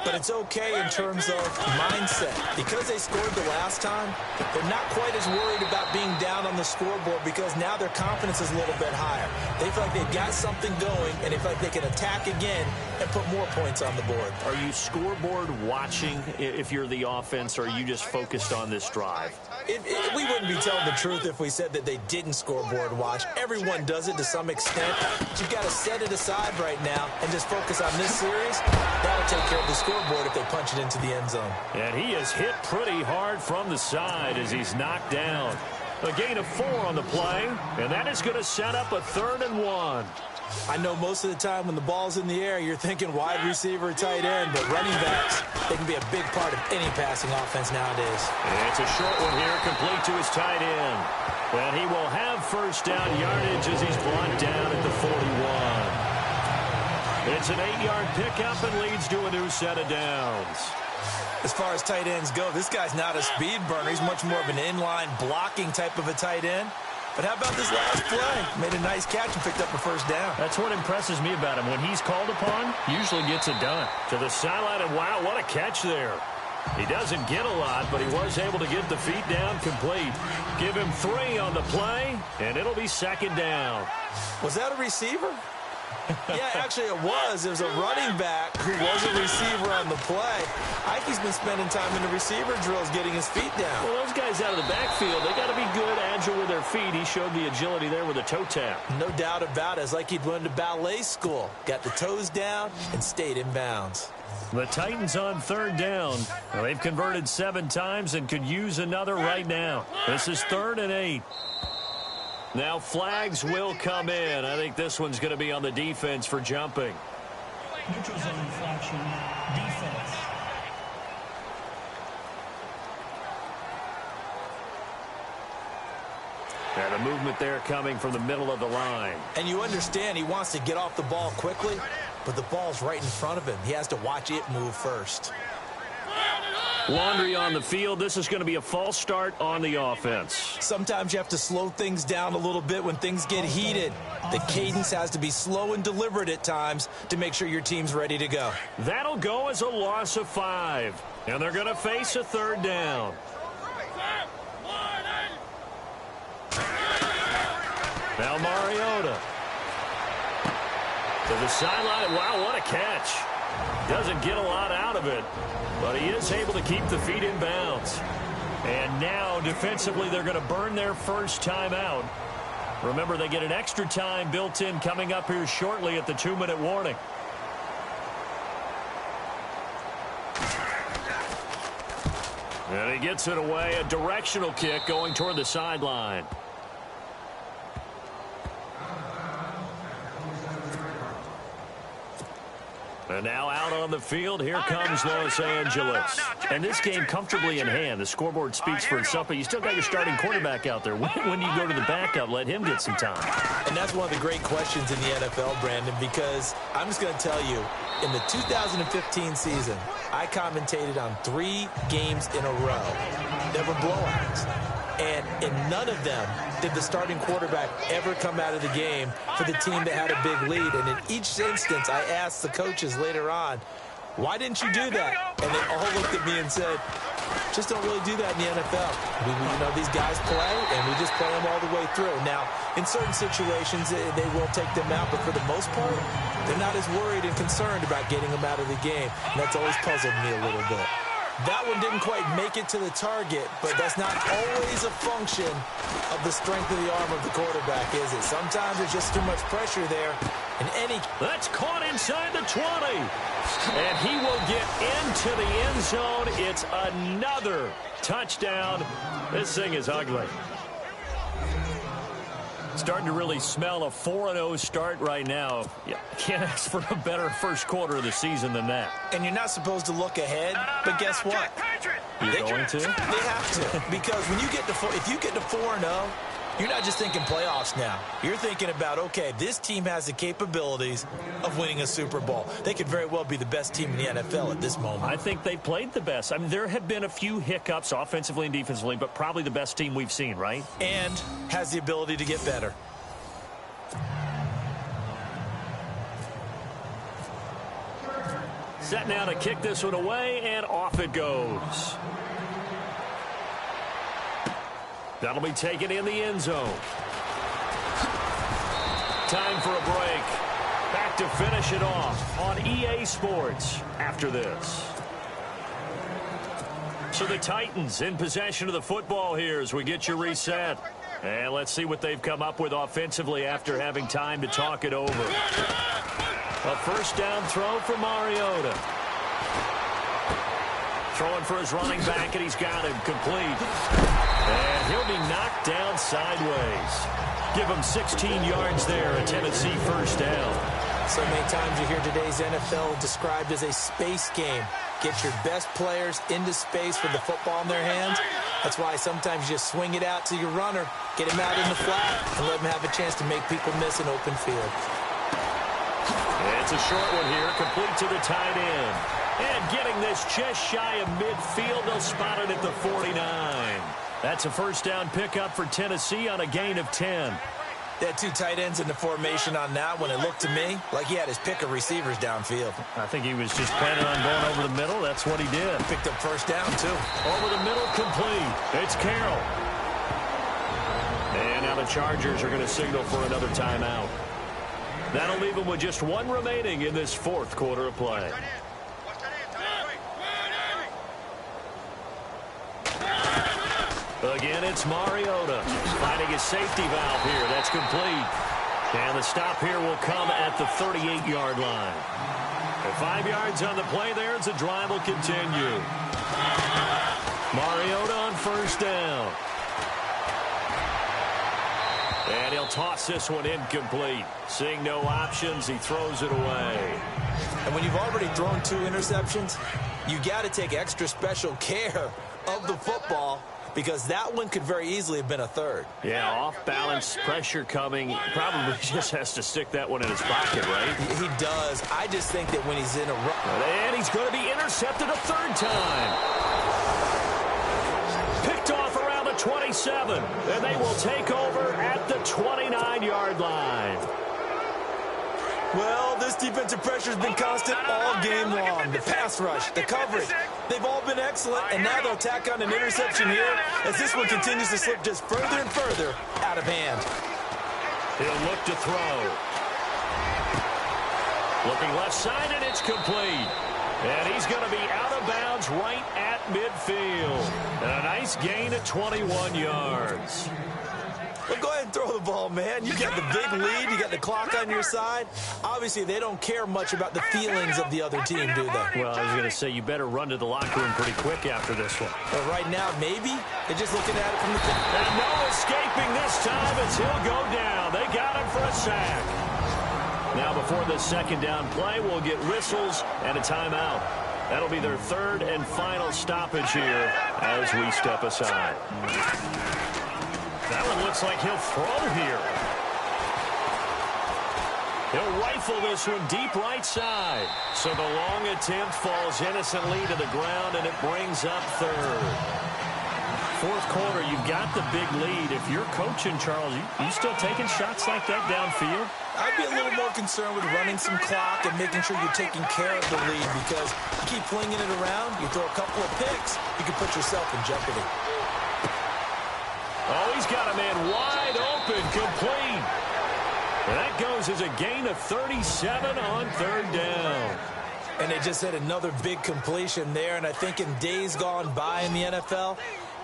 B: But it's okay in terms of mindset. Because they scored the last time, they're not quite as worried about being down on the scoreboard because now their confidence is a little bit higher. They feel like they've got something going, and they feel like they can attack again and put more points on the board.
A: Are you scoreboard watching if you're the offense, or are you just focused on this drive?
B: We wouldn't be telling the truth if we said that they didn't scoreboard watch. Everyone does it to some extent. But you've got to set it aside right now and just focus on this series. That'll take care of the scoreboard if they punch it into the end zone.
A: And he is hit pretty hard from the side as he's knocked down. A gain of 4 on the play, and that is going to set up a 3rd and 1.
B: I know most of the time when the ball's in the air, you're thinking wide receiver, tight end, but running backs, they can be a big part of any passing offense nowadays.
A: And it's a short one here, complete to his tight end. And he will have first down yardage as he's brought down at the 41. It's an 8-yard pickup and leads to a new set of downs.
B: As far as tight ends go, this guy's not a speed burner. He's much more of an inline blocking type of a tight end. But how about this last play? Made a nice catch and picked up a first down.
A: That's what impresses me about him. When he's called upon, usually gets it done. To the sideline, and wow, what a catch there. He doesn't get a lot, but he was able to get the feet down complete. Give him 3 on the play, and it'll be 2nd down.
B: Was that a receiver? Yeah, actually it was. There's a running back who was a receiver on the play. I think he's been spending time in the receiver drills getting his feet down.
A: Well, those guys out of the backfield, they got to be good, agile with their feet. He showed the agility there with a toe tap.
B: No doubt about it. It's like he'd went to ballet school. Got the toes down and stayed in bounds.
A: The Titans on 3rd down. Well, they've converted 7 times and could use another right now. This is 3rd and 8. Now flags will come in. I think this one's going to be on the defense for jumping.
C: Neutral zone infraction, defense.
A: And the movement there coming from the middle of the line.
B: And you understand he wants to get off the ball quickly, but the ball's right in front of him. He has to watch it move first.
A: Laundry on the field. This is going to be a false start on the offense.
B: Sometimes you have to slow things down a little bit when things get heated. The cadence has to be slow and deliberate at times to make sure your team's ready to go.
A: That'll go as a loss of 5. And they're going to face a third down. Now Mariota. To the sideline. Wow, what a catch. Doesn't get a lot out of it, but he is able to keep the feet in bounds. And now, defensively, they're going to burn their first timeout. Remember, they get an extra time built in coming up here shortly at the 2-minute warning. And he gets it away, a directional kick going toward the sideline. And now out on the field, here comes Los Angeles. And this game comfortably in hand. The scoreboard speaks for itself, but you still got your starting quarterback out there. When you go to the backup, let him get some time.
B: And that's one of the great questions in the NFL, Brandon, because I'm just going to tell you, in the 2015 season, I commentated on 3 games in a row. Never blowouts. And in none of them did the starting quarterback ever come out of the game for the team that had a big lead. And in each instance, I asked the coaches later on, why didn't you do that? And they all looked at me and said, just don't really do that in the NFL. These guys play, and we just play them all the way through. Now, in certain situations, they will take them out, but for the most part, they're not as worried and concerned about getting them out of the game. And that's always puzzled me a little bit. That one didn't quite make it to the target, but that's not always a function of the strength of the arm of the quarterback, is it? Sometimes there's just too much pressure there.
A: That's caught inside the 20. And he will get into the end zone. It's another touchdown. This thing is ugly. Starting to really smell a 4-0 start right now. You can't ask for a better first quarter of the season than that.
B: And you're not supposed to look ahead, but guess what?
A: You're going to?
B: They have to. Because when you get to if you get to 4-0, you're not just thinking playoffs now. You're thinking about, okay, this team has the capabilities of winning a Super Bowl. They could very well be the best team in the NFL at this moment.
A: I think they played the best. I mean, there have been a few hiccups offensively and defensively, but probably the best team we've seen, right?
B: And has the ability to get better.
A: Set now to kick this one away, and off it goes. That'll be taken in the end zone. Time for a break. Back to finish it off on EA Sports after this. So the Titans in possession of the football here as we get you reset. And let's see what they've come up with offensively after having time to talk it over. A first down throw for Mariota. Throwing for his running back, and he's got him complete. And he'll be knocked down sideways. Give him 16 yards there, a Tennessee first down.
B: So many times you hear today's NFL described as a space game. Get your best players into space with the football in their hands. That's why sometimes you just swing it out to your runner, get him out in the flat, and let him have a chance to make people miss an open field.
A: It's a short one here, complete to the tight end. And getting this just shy of midfield, they'll spot it at the 49. That's a first down pickup for Tennessee on a gain of 10.
B: They had 2 tight ends in the formation on that one. It looked to me like he had his pick of receivers downfield.
A: I think he was just planning on going over the middle. That's what he did.
B: Picked up first down, too.
A: Over the middle, complete. It's Carroll. And now the Chargers are going to signal for another timeout. That'll leave them with just 1 remaining in this fourth quarter of play. Again, it's Mariota finding his safety valve here. That's complete. And the stop here will come at the 38-yard line. And 5 yards on the play there as the drive will continue. Mariota on first down. And he'll toss this one incomplete. Seeing no options, he throws it away.
B: And when you've already thrown 2 interceptions, you got to take extra special care of the football, because that one could very easily have been a third.
A: Yeah, off-balance pressure coming. Probably just has to stick that one in his pocket, right?
B: He does. I just think that when he's in a run.
A: And he's going to be intercepted a third time. Picked off around the 27. And they will take over at the 29-yard line.
B: Well, this defensive pressure has been constant all game long. The pass rush, the coverage, they've all been excellent, and now they'll tack on an interception here as this one continues to slip just further and further out of hand.
A: He'll look to throw. Looking left side, and it's complete. And he's going to be out of bounds right at midfield. And a nice gain at 21 yards.
B: Well, go ahead and throw the ball, man. You got the big lead. You got the clock on your side. Obviously, they don't care much about the feelings of the other team, do they?
A: Well, I was going to say, you better run to the locker room pretty quick after this one.
B: But right now, maybe they're just looking at it from the top.
A: And no escaping this time as he'll go down. They got him for a sack. Now, before the second down play, we'll get whistles and a timeout. That'll be their third and final stoppage here as we step aside. That one looks like he'll throw here. He'll rifle this one deep right side. So the long attempt falls innocently to the ground, and it brings up third. Fourth quarter, you've got the big lead. If you're coaching, Charles, you still taking shots like that downfield?
B: I'd be a little more concerned with running some clock and making sure you're taking care of the lead, because you keep flinging it around, you throw a couple of picks, you can put yourself in jeopardy.
A: Oh, he's got a man wide open, complete. And that goes as a gain of 37 on third down.
B: And they just had another big completion there, and I think in days gone by in the NFL,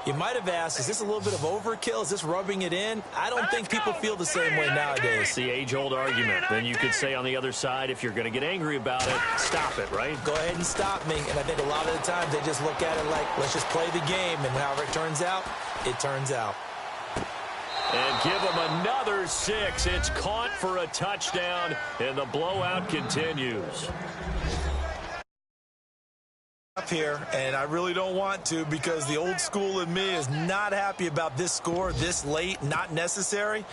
B: you might have asked, is this a little bit of overkill? Is this rubbing it in? I don't think people feel the same way nowadays.
A: It's the age-old argument. Then you could say on the other side, if you're going to get angry about it, stop it, right?
B: Go ahead and stop me. And I think a lot of the times they just look at it like, let's just play the game, and however it turns out, it turns out.
A: And give him another 6. It's caught for a touchdown, and the blowout continues.
B: Up here, and I really don't want to, because the old school in me is not happy about this score this late, not necessary.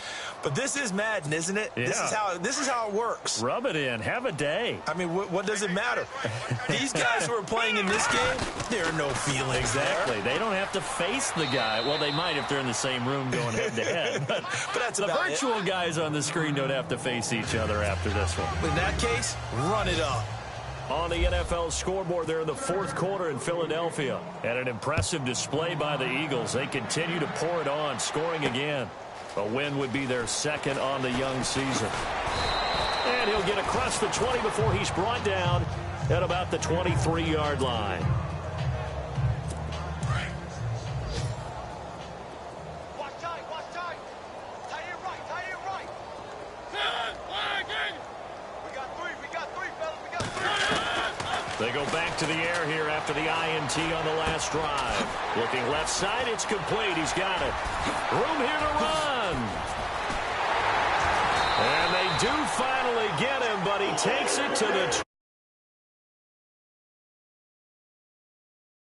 B: But this is Madden, isn't it?
A: Yeah.
B: This is how it works.
A: Rub it in. Have a day.
B: I mean, what does it matter? These guys who are playing in this game, there are no feelings.
A: Exactly. They don't have to face the guy. Well, they might if they're in the same room going head-to-head. But
B: that's
A: the
B: about
A: virtual guys on the screen don't have to face each other after this one.
B: In that case, run it up.
A: On the NFL scoreboard there in the fourth quarter in Philadelphia. And an impressive display by the Eagles. They continue to pour it on, scoring again. A win would be their second on the young season. And he'll get across the 20 before he's brought down at about the 23-yard line. They go back to the air here after the INT on the last drive. Looking left side, it's complete. He's got it. Room here to run. And they do finally get him, but he takes it to the